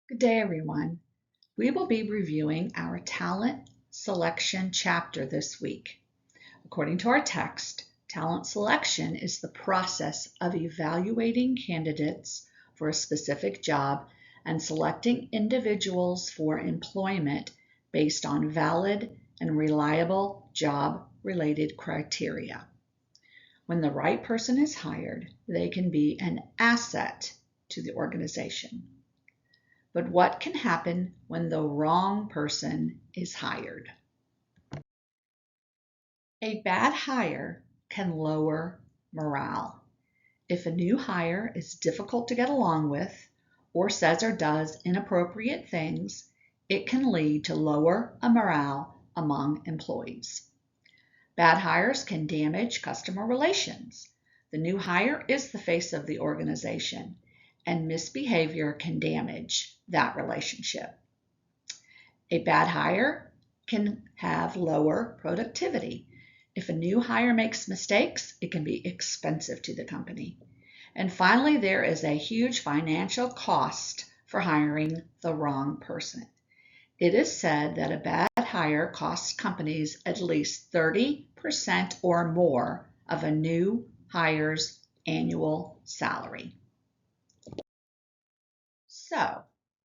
Good day, everyone. We will be reviewing our talent selection chapter this week. According to our text, talent selection is the process of evaluating candidates for a specific job and selecting individuals for employment based on valid and reliable job-related criteria. When the right person is hired, they can be an asset to the organization. But what can happen when the wrong person is hired? A bad hire can lower morale. If a new hire is difficult to get along with or says or does inappropriate things, it can lead to lower morale among employees. Bad hires can damage customer relations. The new hire is the face of the organization, and misbehavior can damage that relationship. A bad hire can have lower productivity. If a new hire makes mistakes, it can be expensive to the company. And finally, there is a huge financial cost for hiring the wrong person. It is said that a bad hire costs companies at least 30% or more of a new hire's annual salary. So,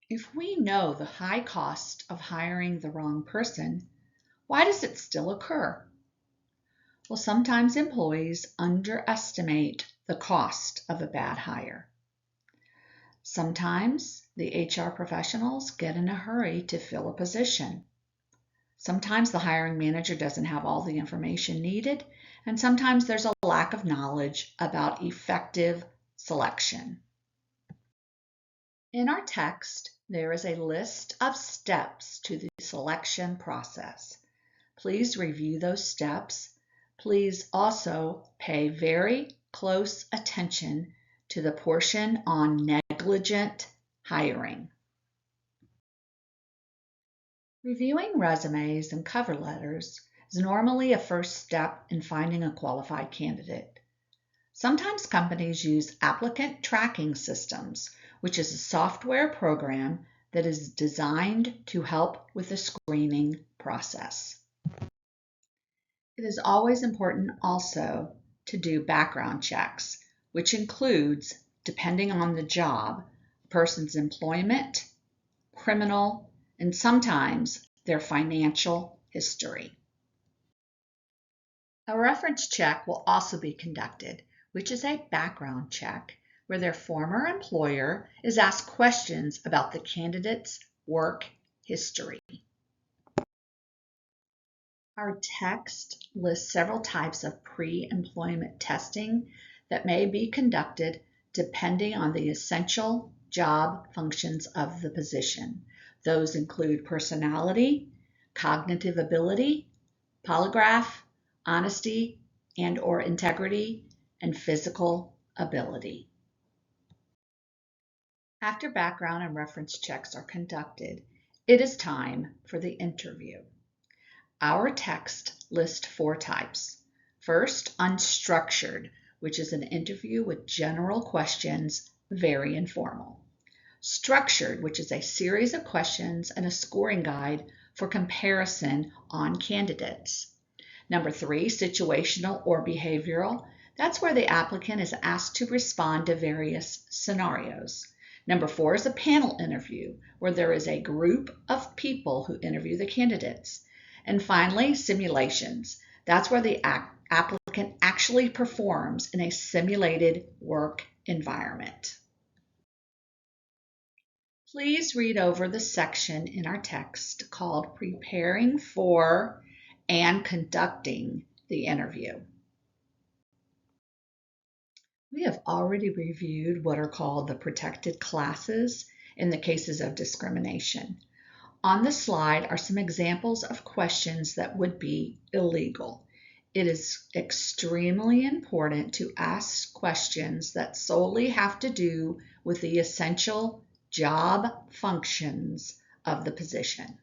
if we know the high cost of hiring the wrong person, why does it still occur? Well, sometimes employees underestimate the cost of a bad hire. Sometimes the HR professionals get in a hurry to fill a position. Sometimes the hiring manager doesn't have all the information needed, and sometimes there's a lack of knowledge about effective selection. In our text, there is a list of steps to the selection process. Please review those steps. Please also pay very close attention to the portion on negligent hiring. Reviewing resumes and cover letters is normally a first step in finding a qualified candidate. Sometimes companies use applicant tracking systems, which is a software program that is designed to help with the screening process. It is always important also to do background checks, which includes, depending on the job, a person's employment, criminal, and sometimes their financial history. A reference check will also be conducted, which is a background check where their former employer is asked questions about the candidate's work history. Our text lists several types of pre-employment testing that may be conducted depending on the essential job functions of the position. Those include personality, cognitive ability, polygraph, honesty and/or integrity, and physical ability. After background and reference checks are conducted, it is time for the interview. Our text lists 4 types. First, unstructured, which is an interview with general questions, very informal. Structured, which is a series of questions and a scoring guide for comparison on candidates. Number 3, situational or behavioral. That's where the applicant is asked to respond to various scenarios. Number 4 is a panel interview, where there is a group of people who interview the candidates. And finally, simulations. That's where the applicant actually performs in a simulated work environment. Please read over the section in our text called Preparing for and Conducting the Interview. We have already reviewed what are called the protected classes in the cases of discrimination. On the slide are some examples of questions that would be illegal. It is extremely important to ask questions that solely have to do with the essential job functions of the position.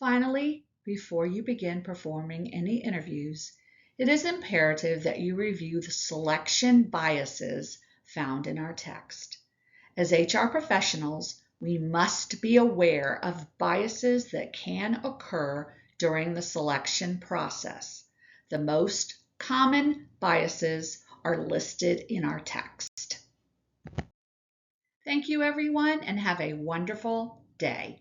Finally, before you begin performing any interviews, it is imperative that you review the selection biases found in our text. As HR professionals, we must be aware of biases that can occur during the selection process. The most common biases are listed in our text. Thank you, everyone, and have a wonderful day.